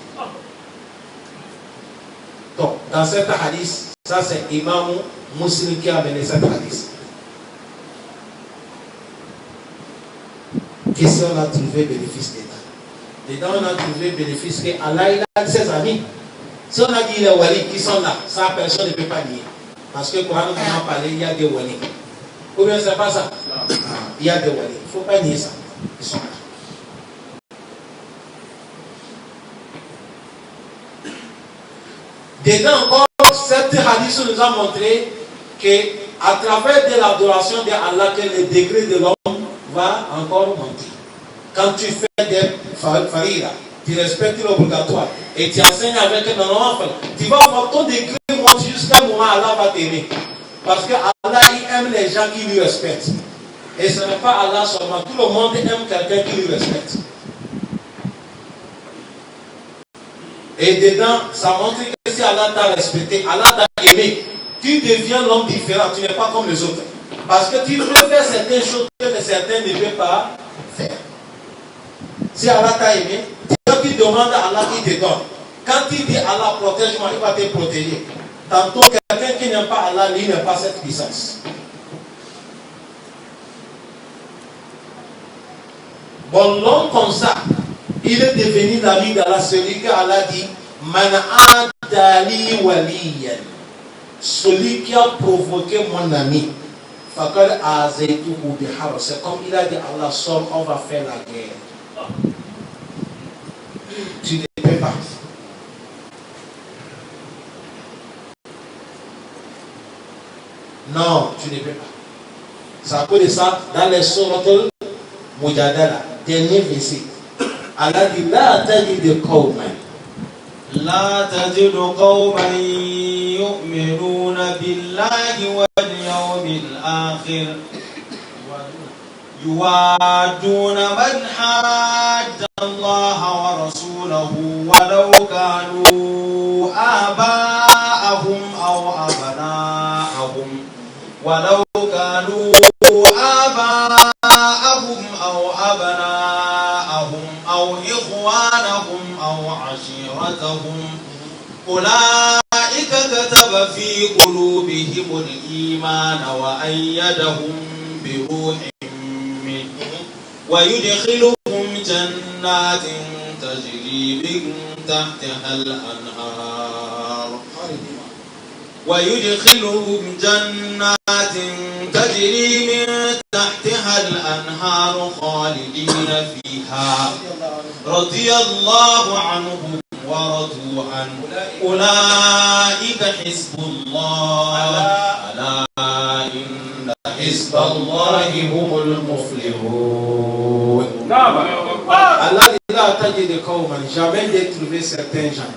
Speaker 1: Donc, dans cet hadith, Ça, c'est Imam Muslim qui a amené cette hadith. Qu'est-ce qu'on a trouvé bénéfice dedans? Dedans, on a trouvé bénéfice que Allah, il a ses amis. Si on a dit les wali qui sont là, ça, personne ne peut pas nier. Parce que quand on a parlé, il y a des wali. Ou bien c'est pas ça? Il y a des wali. Il ne faut pas nier ça. Ils sont là. Dedans encore, cette hadith nous a montré qu'à travers de l'adoration d'Allah, que le degré de l'homme va encore monter. Quand tu fais des farira, tu respectes l'obligatoire et tu enseignes avec un enfant, tu vas voir ton degré monter jusqu'à un moment où Allah va t'aimer. Parce que Allah, il aime les gens qui lui respectent. Et ce n'est pas Allah seulement, tout le monde aime quelqu'un qui lui respecte. Et dedans, ça montre que si Allah t'a respecté, Allah t'a aimé, tu deviens l'homme différent, tu n'es pas comme les autres. Parce que tu peux faire certaines choses que certains ne peuvent pas faire. Si Allah t'a aimé, quand tu demandes à Allah, il te donne. Quand tu dis Allah, protège-moi, il va te protéger. Tantôt, quelqu'un qui n'aime pas Allah, lui n'a pas cette puissance. Bon, l'homme comme ça, il est devenu l'ami d'Allah, celui qu'Allah dit Man adali waliyan. Celui qui a provoqué mon ami, Fakal azaytuhu bihar. C'est comme il a dit Allah, sort, on va faire la guerre. Tu ne peux pas. Non, tu ne peux pas. C'est à cause de ça, dans les sourates Mujadala, dernier verset, Allah dit La tajid qawman.
Speaker 2: لا تجد قوما يؤمنون بالله واليوم الآخر يوادون من حاد الله ورسوله ولو كانوا آباءهم أو أبناءهم أو إخوانهم أو عشيرتهم أولئك كتب في قلوبهم الإيمان وأيدهم بروح منه ويدخلهم جنات تجري من تحتها الأنهار خالدين فيها رضي الله عنهم ورضوا عنه أولئك حزب الله ألا إن حزب الله هم المفلحون.
Speaker 1: Allah dit là, tajid qawman, jamais de trouver certains gens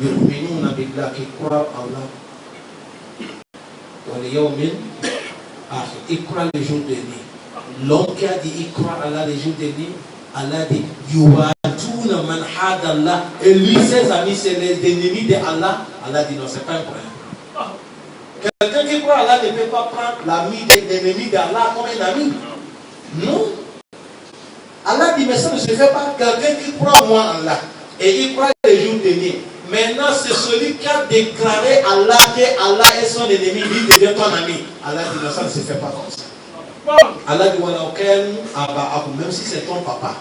Speaker 1: yu'minuna billah, qui croient en Allah wal yawmil akhir, ils croient le jour dernier. L'homme qui a dit il croit à Allah le jour dernier, Allah dit yuwaduna man hada Allah, et lui ses amis c'est les ennemis de Allah. Allah dit non, c'est pas un problème. Quelqu'un qui croit à Allah ne peut pas prendre l'ami de l'ennemi d'Allah comme un ami. Non. Allah dit mais ça ne se fait pas. Quelqu'un qui croit en moi en Allah et il croit le jour dernier. Maintenant c'est celui qui a déclaré Allah que Allah est son ennemi, lui devient ton ami. Allah dit non, ça ne se fait pas comme ça. Allah dit même si c'est ton papa.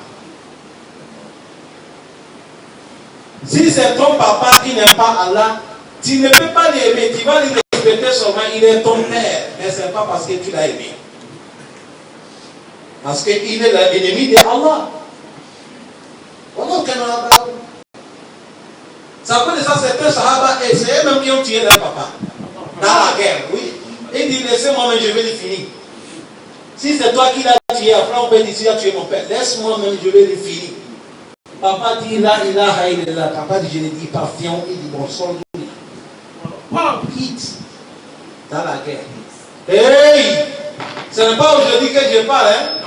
Speaker 1: Si c'est ton papa qui n'aime pas Allah, tu ne peux pas l'aimer, tu vas le respecter seulement, il est ton père. Mais ce n'est pas parce que tu l'as aimé. Parce qu'il est l'ennemi de Allah. Ça peut dire ça, c'est un sahaba, et c'est eux-mêmes qui ont tué leur papa. Dans la guerre, oui. Il dit, laissez-moi, mais je vais le finir. Si c'est toi qui l'as tué, après on peut dire, tu as tué mon père. Laisse-moi, même je vais le finir. Papa dit, la ilaha illallah. Papa dit, je le dis, parfiant. Il dit, bon, sors de lui. Quitte. Dans la guerre. Hey! Ce n'est pas aujourd'hui que je parle, hein?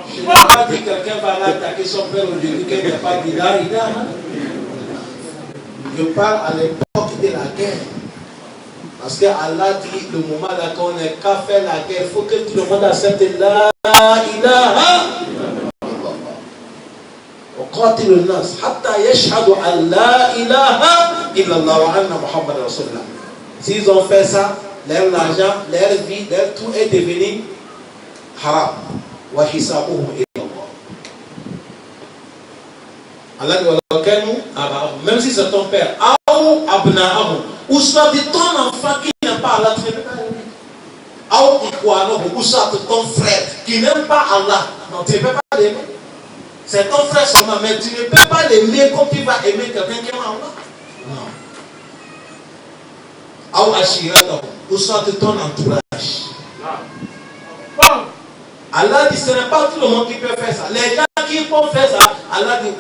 Speaker 1: Je n'ai pas dit que quelqu'un va attaquer son père aujourd'hui, qu'il n'a pas dit la ilaha. Je parle à l'époque de la guerre. Parce que Allah dit, le moment là qu'on n'est qu'à faire la guerre, il faut que tout le monde accepte la ilaha. وقاتل الناس حتى يشهدوا أن لا إله إلا الله وأن محمد رسول الله. S'ils ont fait ça, leur argent, leur vie, leur tout est devenu haram. Wa hisabuhum ila Allah. Allah dit, même si c'est ton père, ou soit ton enfant qui n'aime pas Allah, tu ne peux pas l'aimer. Ou soit ton frère qui n'aime pas Allah, non, tu ne peux pas l'aimer. C'est ton frère seulement, mais tu ne peux pas l'aimer comme tu vas aimer quelqu'un qui aime Allah. Non. Ou soit ton entourage. Allah dit, ce n'est pas tout le monde qui peut faire ça. Les gens qui peuvent faire ça, Allah dit,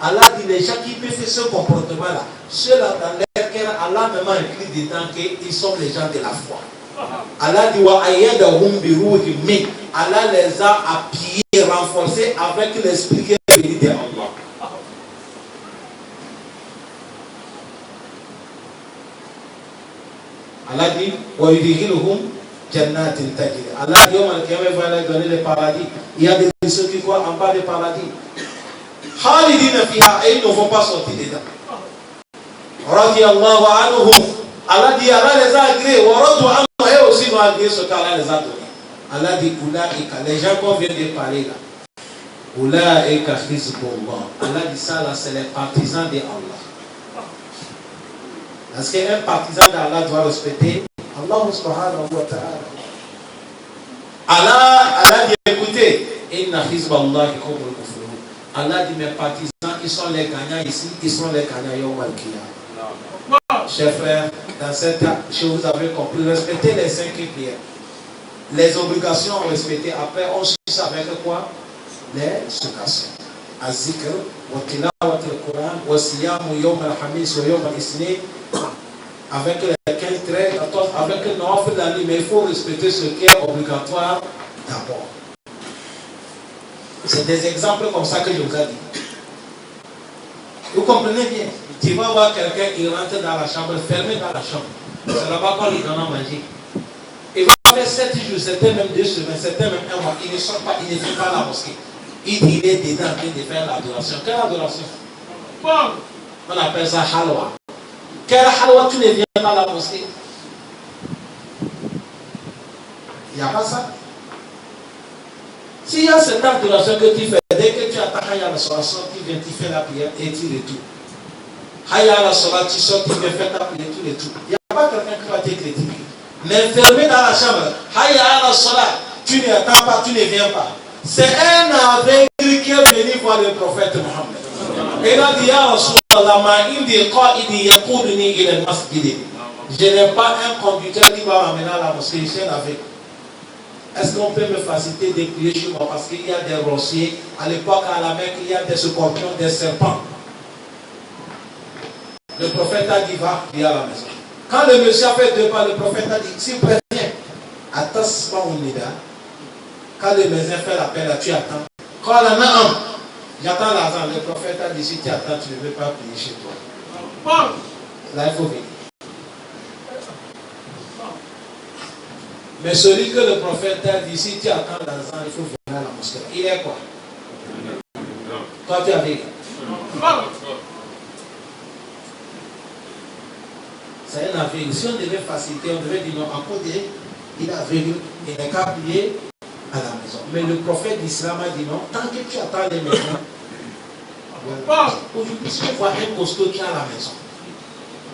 Speaker 1: Allah dit, les gens qui peuvent faire ce comportement-là, ceux-là dans leur cœur, Allah même a écrit dedans qu'ils sont les gens de la foi. Allah dit, Allah les a appuyés, renforcés avec l'esprit qui est venu de Allah. Allah dit, Allah dit, on va leur donner le paradis. Il y a des ceux qui croient en bas du paradis. Et ils ne vont pas sortir dedans. Allah dit, Allah les a agréés. Et aussi nous agréés ce qu'Allah les a donné. Allah dit, les gens qu'on vient de parler là. Allah dit ça là, c'est les partisans de Allah. Parce qu'un partisan d'Allah doit respecter Allah subhanahu wa ta'ala. Allah dit, écoutez, Allah dit, mes partisans qui sont les gagnants ici, qui sont les gagnants yawm al-qiyamah. Chers frères, dans cette chose, vous avez compris, respectez les 5 prières. Les obligations respectées, après on suit ça avec quoi? Les occasions. Azikr, wa tilawat al-Quran, wa siyamu yawm al-Hamis, wa yawm al-Isnin, avec les 15 traits, 14, avec le nom de la nuit, mais il faut respecter ce qui est obligatoire d'abord. C'est des exemples comme ça que je vous ai dit. Vous comprenez bien? Tu vas voir quelqu'un qui rentre dans la chambre, fermé dans la chambre. C'est là-bas qu'on lui donne à manger. Il va faire 7 jours, certains même 2 semaines, certains même 1 mois. Il ne sort pas, il ne fait pas la mosquée. Il est dedans en train de faire l'adoration. Quelle adoration? On appelle ça halwa. Quelle halwa tu ne viens pas à la mosquée? Il n'y a pas ça. S'il y a cette adoration que tu fais, dès que tu attaques Hayya la Salat, tu viens, tu fais la prière et tu retournes. Hayya la Salat, tu sors, tu viens faire ta prière, tu retournes. Il n'y a pas quelqu'un qui va te critiquer. Mais fermé dans la chambre, Hayya la Salat, tu n'attends pas, tu ne viens pas. C'est un aveugle qui est venu voir le prophète Mohammed. Il a dit, Ya Rasulallah, je n'ai pas un conducteur qui va m'amener à la mosquée, je suis un aveugle. Est-ce qu'on peut me faciliter de prier chez moi? Parce qu'il y a des rossiers. À l'époque, à la Mecque, il y a des scorpions, des serpents. Le prophète a dit, va prier à la maison. Quand le monsieur a fait 2 pas, le prophète a dit, s'il vous plaît, viens. Attends, quand le médecin fait l'appel, là, tu attends. Quand la main, j'attends l'argent. Le prophète a dit, si tu attends, tu ne veux pas prier chez toi. Là, il faut venir. Mais celui que le prophète a dit, si tu attends l'argent, il faut venir à la mosquée. Il est quoi? Toi, tu avais. C'est un aveugle. Si on devait faciliter, on devait dire non, à côté, il est aveugle, il n'est qu'à prier à la maison. Mais le prophète d'Islam a dit non, tant que tu attends les maisons, aujourd'hui, si on voit un costaud qui est à la maison,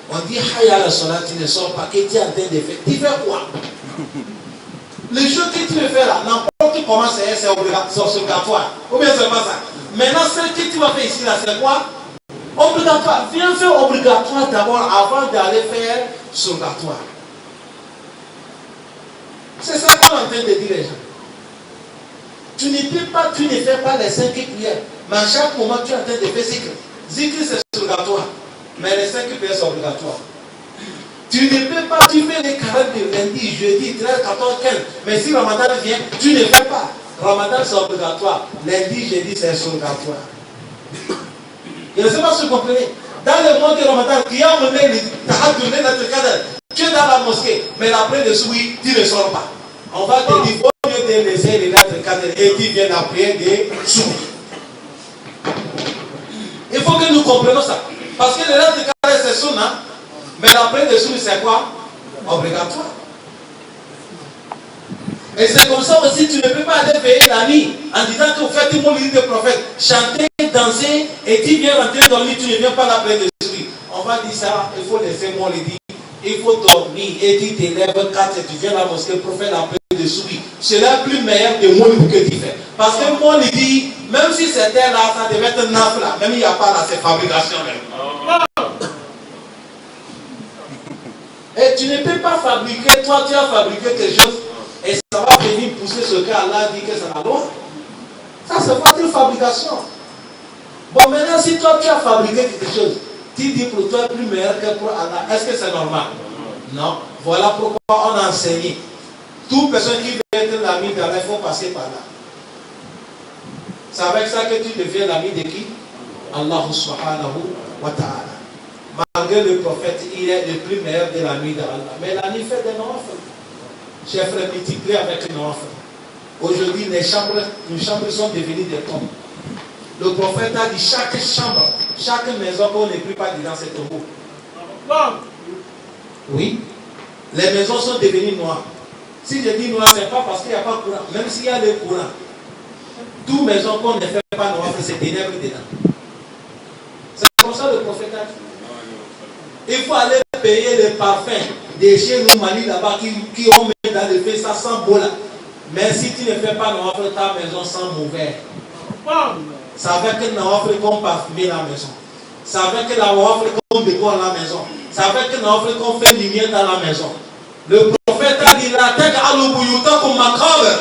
Speaker 1: on dit Hayya la Salat, tu ne sors pas, que tu es en train de faire. Tu fais quoi? Les choses que tu veux faire là, n'importe comment c'est obligatoire. Ou bien c'est pas ça. Maintenant, ce que tu vas faire ici là, c'est quoi? Obligatoire. Viens faire obligatoire d'abord avant d'aller faire surgatoire. C'est ça qu'on est en train de dire les gens. Tu ne peux pas, tu ne fais pas les 5 prières. Mais à chaque moment, tu es en train de faire zikr. Zikr, c'est surgatoire. Mais les 5 prières sont obligatoires. Tu ne peux pas, tu fais les 40 de lundi, jeudi, 13, 14, 15. Mais si Ramadan vient, tu ne fais pas. Ramadan c'est obligatoire. Lundi, jeudi, c'est surgatoire. Je ne sais pas si vous comprenez. Dans le mois de Ramadan, qui a mené notre cadre, tu es dans la mosquée, mais après le soir, tu ne sors pas. On va te dire, au lieu de laisser les notre cadre et tu viens après des sous. Il faut que nous comprenions ça. Parce que le reste du carré c'est sunna, mais la prière de souris c'est quoi? Obligatoire. Et c'est comme ça aussi, tu ne peux pas aller veiller la nuit en disant que vous faites tout le monde des prophètes, chanter, danser, et tu viens rentrer dans le lit, tu ne viens pas la prière de souris. On va dire ça, il faut laisser mon lit. Il faut dormir et tu te lèves 4 et tu viens à la mosquée pour faire la prière de souris. C'est la plus meilleure de mon livre que tu fais. Parce que mon livre dit, même si c'était là, ça devait être neuf là, même il n'y a pas là, c'est fabrication même. Et tu ne peux pas fabriquer, toi tu as fabriqué quelque chose et ça va venir pousser ce qu'Allah dit que c'est la loi. Ça c'est pas une fabrication. Bon maintenant si toi tu as fabriqué quelque chose, tu dis pour toi plus meilleur que pour Allah, est-ce que c'est normal? Non. Voilà pourquoi on a enseigné. Toute personne qui veut être l'ami d'Allah, il faut passer par là. C'est avec ça que tu deviens l'ami de qui? Allah subhanahu wa ta'ala. Malgré le prophète, il est le plus meilleur de l'ami d'Allah. Mais l'ami fait des nafs. Chers frères, multipliés avec les nafs. Aujourd'hui, les chambres sont devenues des tombes. Le prophète a dit chaque chambre, chaque maison qu'on ne prie pas dedans, c'est tombeau. Oui. Les maisons sont devenues noires. Si je dis noir, ce n'est pas parce qu'il n'y a pas de courant. Même s'il y a le courant, toute maison qu'on ne fait pas noire, c'est ténèbres dedans. C'est comme ça le prophète a dit. Il faut aller payer les parfums des chez nous, Mali là-bas, qui ont mis dans le feu, ça sent beau là. Mais si tu ne fais pas noir, ta maison sent mauvais. Ça veut que nous qu'on parfumer la maison. Ça veut que nous qu'on décore la maison. Ça veut que nous qu'on fait lumière dans la maison. Le prophète a dit la tête à l'oubouillota comme macabre.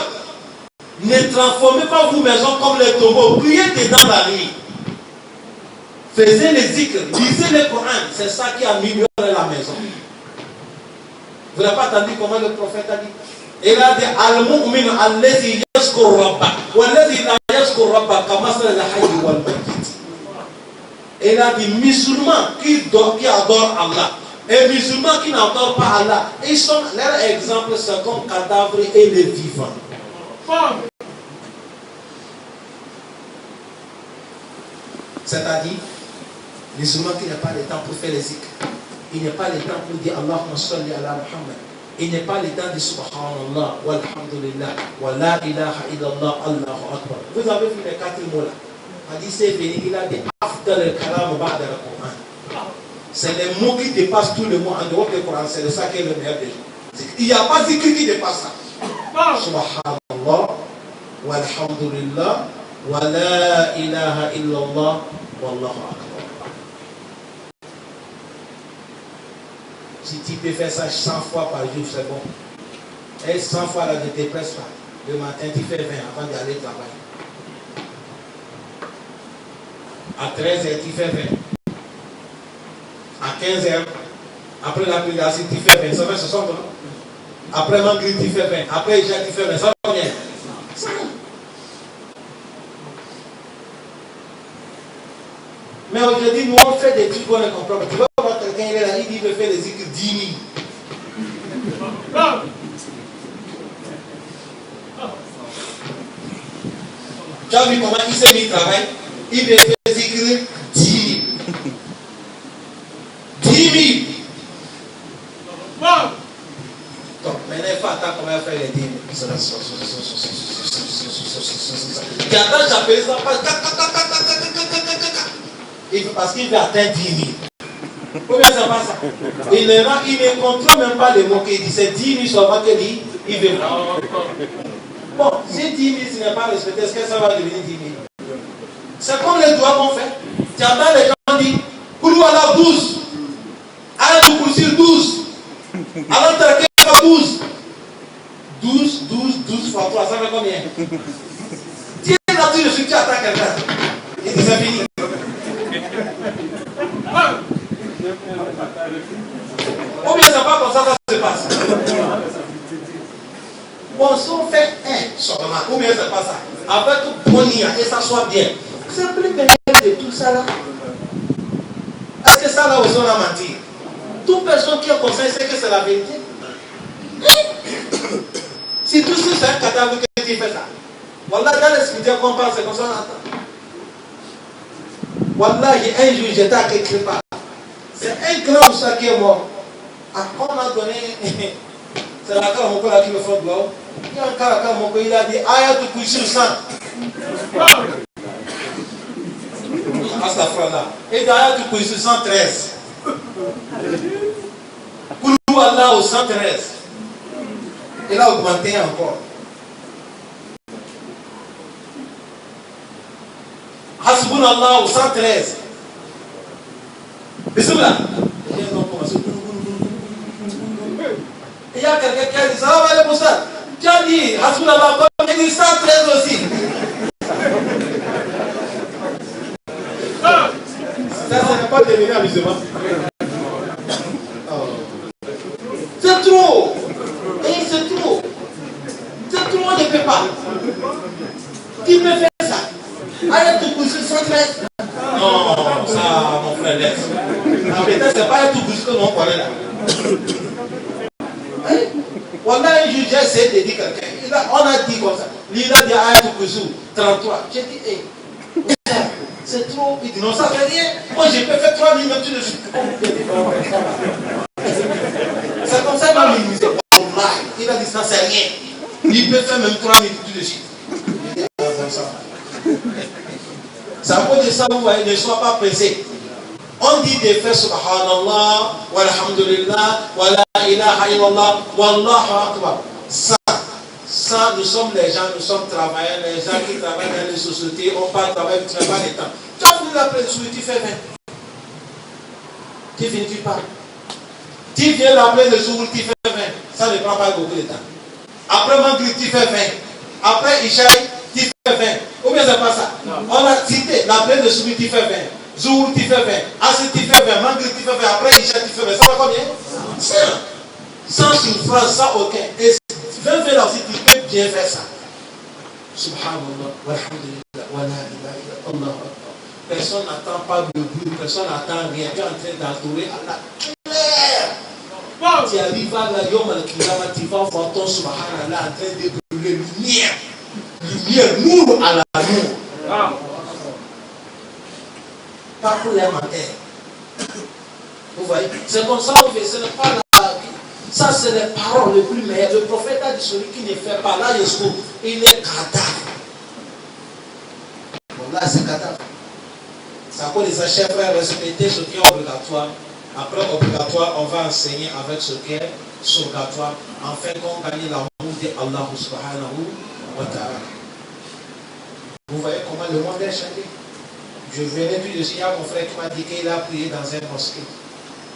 Speaker 1: Ne transformez pas vos maisons comme les tombeaux. Priez dedans la nuit. Faisez les zikr, lisez le Coran. C'est ça qui améliore la maison. Vous n'avez pas entendu comment le prophète a dit? Il a dit Al-Mu'min al-Lazi yaskur Rabba wal-Lazi la yaskur Rabba kamasal al-Hayy wal-Mayyit. Il a dit musulmans qui adorent Allah et musulmans qui n'adorent pas Allah, ils sont, leur exemple c'est comme cadavre et les vivants. C'est-à-dire, musulman qui n'a pas le temps pour faire les zikr, il n'a pas le temps pour dire Allahumma salli ala Muhammad. Il n'est pas le temps de subhanallah, walhamdulillah, wa la ilaha illallah, Allahu akbar. Vous avez vu les 4 mots là. Il dit c'est venu, il a dit afdal al-kalam ba'da al-Qur'an. C'est les mots qui dépassent tous les mots en dehors du Coran. C'est ça qui est le meilleur des gens. Il n'y a pas de zikr qui dépasse ça. Subhanallah, walhamdulillah, wa la ilaha illallah, wallahu akbar. Si tu peux faire ça 100 fois par jour, c'est bon. Et 100 fois là, ne te presse pas. Le matin, tu fais 20 avant d'aller travailler. À 13h, tu fais 20. À 15h, après la prière, tu fais 20. Ça fait 60 ans. Après Maghrib, tu fais 20. Après Isha, tu fais 20. Ça va combien? Ça va. Mais aujourd'hui, nous on fait des trucs qu'on ne comprend pas. Tu vas voir quelqu'un, il est là, il dit qu'il veut faire des zikr 10 000. Tu as vu comment il s'est mis au travail? Il veut faire zikr 10 000. 10 000. Donc, maintenant, il faut attendre comment il va faire les 10 000. Tu attends, j'appelle ça, parce qu'il veut atteindre 10 000. Combien ça passe? Il ne contrôle même pas les mots qu'il dit. C'est 10 000 seulement qu'il dit, il veut. Bon, si 10 000 ce n'est pas respecté, est-ce que ça va devenir 10 000? C'est comme les doigts qu'on fait. Tu entends les gens dire Koulou Allah 12, Ayatul Kursi 12, Allah Tarkeba 12. 12 fois 3, ça fait combien? Tiens là-dessus, je suis qui attaque quelqu'un. Il dit c'est fini. Ou bien c'est pas comme ça que ça se passe. Bon, si on fait un seulement, ou bien c'est pas ça. Avec tout bonheur et ça soit bien. C'est plus meilleur de tout ça là. Est-ce que ça là aussi on a menti? Toute personne qui est comme ça, sait que c'est la vérité. Si tout ça c'est un cadavre que tu fais ça. Voilà, dans les scriptures qu'on parle, c'est comme ça on entend. Voilà, un jour j'étais à quelque part. C'est un grand Moussa qui est mort. Après, on a donné. C'est la cara mon père qui me fait gloire. Il y a un cara mon père, il a dit Ayatul Kursi 100. Astafrallah. Et d'ailleurs, tu peux 113. Koulou Allah au 113. Il a augmenté encore. Hasbun Allah au 113. Bismillah. Il y a quelqu'un qui a dit Salam alaikum Ustaz. Tu as dit Hasbun Allah, il a dit 113 aussi. Ça n'est pas devenu amusement. C'est trop. Et c'est trop. C'est trop, on ne peut pas. Qui peut faire ça? Ayatul Kursi 113. Non, ça, mon frère, laisse. Peut-être c'est pas Ayatul Kursi que l'on connaît là. On a un juge, j'ai essayé de dire quelqu'un. On a dit comme ça. Il a dit Ayatul Kursi 33. J'ai dit, hé. C'est trop, il dit non, ça fait rien. Moi, j'ai peux faire 3 minutes tout de suite. C'est comme ça qu'il m'a minimisé. Il a dit ça, c'est rien. Il peut faire même 3 minutes tout de suite. C'est à cause de ça, vous voyez, ne sois pas pressé. On dit de faire subhanallah, walhamdulillah, wa la ilaha illallah, wallahu akbar. Ça, nous sommes les gens, nous sommes travailleurs, les gens qui travaillent dans les sociétés, on part travailler, tu n'as pas le temps. Tu as voulu l'appeler le tu fais 20. Tu finis, tu pars. Tu viens l'appeler le jour, tu fais 20. Ça ne prend pas beaucoup de temps. Après Maghrib, tu fais 20. Après Ishaï, tu fais 20. Ou bien c'est pas ça? Non. On a cité l'appeler le jour, tu fais 20. Jour, tu fais 20. Assis, tu fais 20. Maghrib, tu fais 20. Après Ishaï, tu fais 20. Ça va combien? 100. Sans souffrance, sans aucun. Et 20 là aussi, tu peux bien faire ça. Subhanallah, walhamdulillah, wa la ilaha illallah. Personne n'attend pas de bruit, personne n'attend rien. Tu es en train d'adorer Allah. Claire. Tu arrives à la Yom al-Qiyamah, tu vas voir ton subhanallah en train de brûler lumière. Lumière, nous à la nous. Pas pour les matins. Vous voyez, c'est comme ça on fait, ce n'est pas la. Ça, c'est les paroles les plus meilleures. Le prophète a dit celui qui ne fait pas là, il est cadavre. Bon, là, c'est cadavre. C'est à cause des achèvres à respecter ce qui est obligatoire. Après, obligatoire, on va enseigner avec ce qui est surgatoire. Afin qu'on gagne l'amour d'Allah subhanahu wa ta'ala. Vous voyez comment le monde est changé. Je venais tout de suite, il y a mon frère qui m'a dit qu'il a prié dans un mosquée.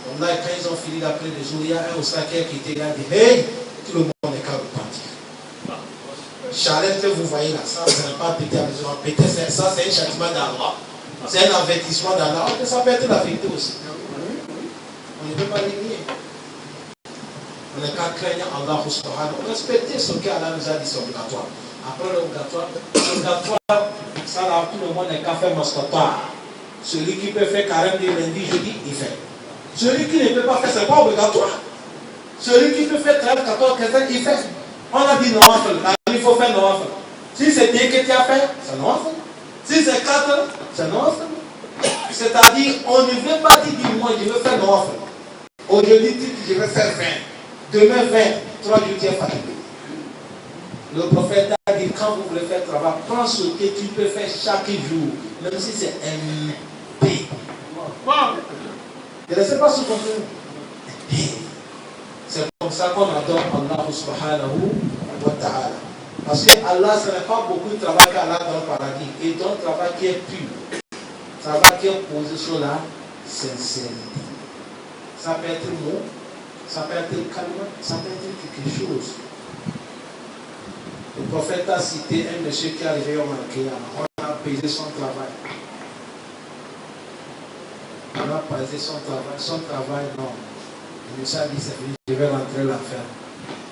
Speaker 1: Donc là, quand ils ont fini d'après le jour, il y a un ostatère qui était là, il dit hey, tout le monde est qu'à repentir. Charlène que vous voyez là, ça, ce n'est pas pété à maison. Pété, ça, c'est un châtiment d'Allah. C'est un avertissement d'Allah. Ça peut être la vérité aussi. On ne peut pas l'éliminer. On n'est qu'à craindre Allah subhanahu. Respecter ce qu'Allah nous a dit, c'est obligatoire. Après l'obligatoire, ça là, tout le monde n'est qu'à faire mascotoire. Celui qui peut faire carême du lundi, jeudi, il fait. Celui qui ne peut pas faire, c'est pas obligatoire. Celui qui peut faire 13, 14, 15, il fait. On a dit non, il faut faire non. Si c'est 2 que tu as fait, c'est non. Si c'est 4, c'est non. C'est-à-dire, on ne veut pas dire du moins, je veux faire non. Aujourd'hui, je vais faire 20. Demain, 20. 3 jours, tu es fatigué. Le prophète a dit, quand vous voulez faire travail, prends ce que tu peux faire chaque jour, même si c'est un P. Je ne sais pas ce qu'on fait. C'est comme ça qu'on adore Allah subhanahu wa ta'ala. Parce que Allah, ce n'est pas beaucoup de travail qu'Allah dans le paradis. Et dans le travail qui est pur, travail qui est posé sur la sincérité. Ça peut être mot, ça peut être calme, ça peut être quelque chose. Le prophète a cité un monsieur qui est arrivé au Malkiyama. On a payé son travail. On a payé son travail. Son travail, non. Le monsieur a dit, c'est fini, je vais rentrer l'enfer.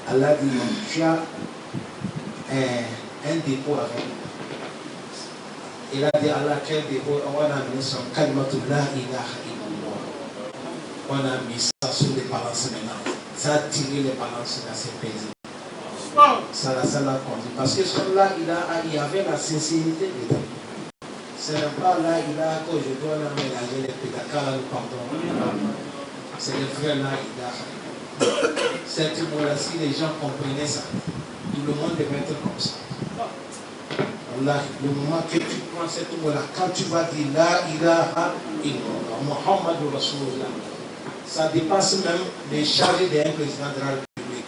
Speaker 1: Allah dit, non, tu as un dépôt avec moi. Il a dit, Allah, quel dépôt? On a mis son kalimatul la ilaha illallah. On a mis ça sur les balances maintenant. Ça a tiré les balances dans ces pays. Ça l'a conduit. Parce que celui-là, il y avait la sincérité dedans. Ce n'est pas là, il a que je dois la mélanger les pédacales, pardon. C'est le vrai là, il a. Cette mot-là, si les gens comprenaient ça, tout le monde devait être comme ça. Allah, le moment que tu prends cette mot-là, quand tu vas dire la ilaha illallah, Muhammadu Rasulullah, ça dépasse même les charges d'un président de la République.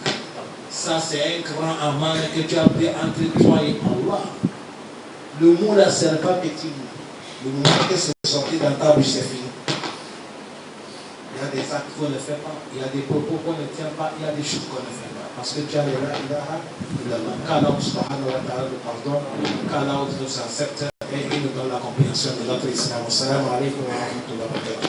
Speaker 1: Ça, c'est un grand aman que tu as pris entre toi et Allah. Le mot là, ce n'est pas petit. Le moment que c'est sorti dans ta bouche, c'est fini. Il y a des actes qu'on ne fait pas, il y a des propos qu'on ne tient pas, il y a des choses qu'on ne fait pas. Parce que tu as le la ilaha illallah. Qu'Allah subhanahu wa ta'ala nous pardonne, qu'Allah nous accepte et il nous donne la compréhension de notre islam. Assalamu alaikum wa rahmatullahi wa barakatuh.